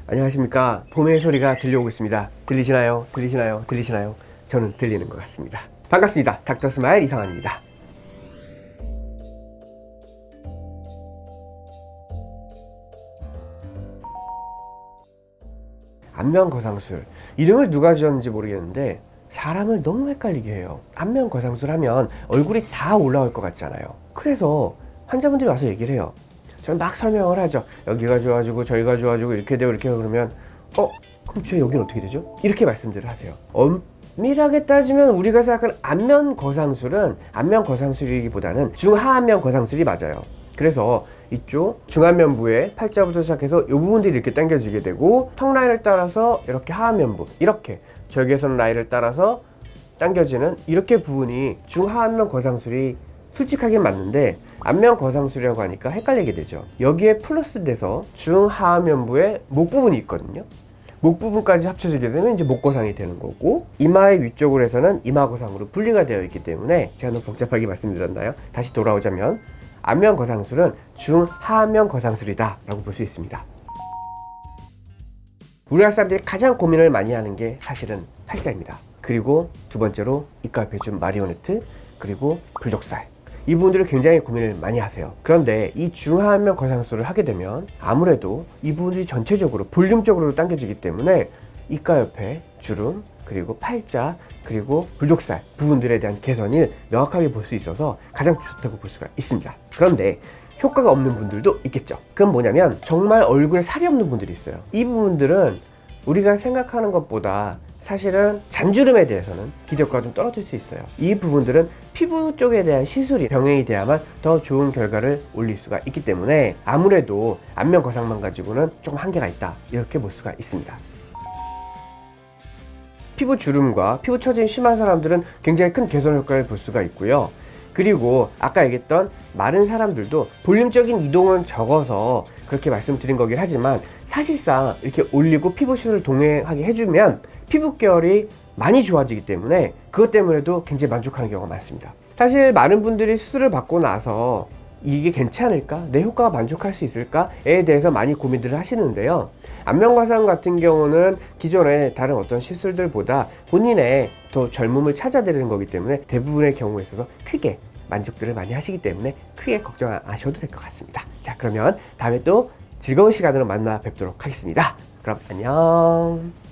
안녕하십니까. 봄의 소리가 들려오고 있습니다. 들리시나요? 들리시나요? 들리시나요? 저는 들리는 것 같습니다. 반갑습니다. 닥터스마일 이상환입니다. 안면거상술, 이름을 누가 지었는지 모르겠는데 사람을 너무 헷갈리게 해요. 안면거상술 하면 얼굴이 다 올라올 것 같잖아요. 그래서 환자분들이 와서 얘기를 해요. 저는 막 설명을 하죠. 여기가 좋아지고 저기가 좋아지고 이렇게 되고 이렇게 그러면 그럼 저 여기는 어떻게 되죠? 이렇게 말씀들을 하세요. 엄밀하게 따지면 우리가 생각하는 안면거상술은 안면거상술이기보다는 중하안면거상술이 맞아요. 그래서 이쪽 중안면부의 팔자부터 시작해서 이 부분들이 이렇게 당겨지게 되고 턱 라인을 따라서 이렇게 하안면부, 이렇게 절개선 라인을 따라서 당겨지는 이렇게 부분이 중하안면거상술이 솔직하게 맞는데 안면거상술이라고 하니까 헷갈리게 되죠. 여기에 플러스 돼서 중하안면부의 목 부분이 있거든요. 목 부분까지 합쳐지게 되면 이제 목거상이 되는 거고, 이마의 위쪽으로 해서는 이마거상으로 분리가 되어 있기 때문에 제가 너무 복잡하게 말씀드렸나요? 다시 돌아오자면 안면거상술은 중하안면거상술이다 라고 볼 수 있습니다. 우리나라 사람들이 가장 고민을 많이 하는 게 사실은 팔자입니다. 그리고 두 번째로 이과 옆에 준 마리오네트, 그리고 불독살, 이 부분들을 굉장히 고민을 많이 하세요. 그런데 이 중하안면거상술을 하게 되면 아무래도 이 부분들이 전체적으로 볼륨적으로 당겨지기 때문에 이과 옆에 주름, 그리고 팔자, 그리고 불독살 부분들에 대한 개선을 명확하게 볼 수 있어서 가장 좋다고 볼 수가 있습니다. 그런데 효과가 없는 분들도 있겠죠. 그건 뭐냐면 정말 얼굴에 살이 없는 분들이 있어요. 이 부분들은 우리가 생각하는 것보다 사실은 잔주름에 대해서는 기대효과가 좀 떨어질 수 있어요. 이 부분들은 피부 쪽에 대한 시술이 병행이 돼야만 더 좋은 결과를 올릴 수가 있기 때문에 아무래도 안면거상만 가지고는 조금 한계가 있다, 이렇게 볼 수가 있습니다. 피부 주름과 피부 처짐이 심한 사람들은 굉장히 큰 개선 효과를 볼 수가 있고요. 그리고 아까 얘기했던 마른 사람들도 볼륨적인 이동은 적어서 그렇게 말씀드린 거긴 하지만 사실상 이렇게 올리고 피부 시술을 동행하게 해주면 피부 계열이 많이 좋아지기 때문에 그것 때문에도 굉장히 만족하는 경우가 많습니다. 사실 많은 분들이 수술을 받고 나서 이게 괜찮을까? 내 효과가 만족할 수 있을까?에 대해서 많이 고민들을 하시는데요. 안면거상 같은 경우는 기존의 다른 어떤 시술들보다 본인의 더 젊음을 찾아드리는 거기 때문에 대부분의 경우에 있어서 크게 만족들을 많이 하시기 때문에 크게 걱정 안 하셔도 될 것 같습니다. 자, 그러면 다음에 또 즐거운 시간으로 만나 뵙도록 하겠습니다. 그럼 안녕.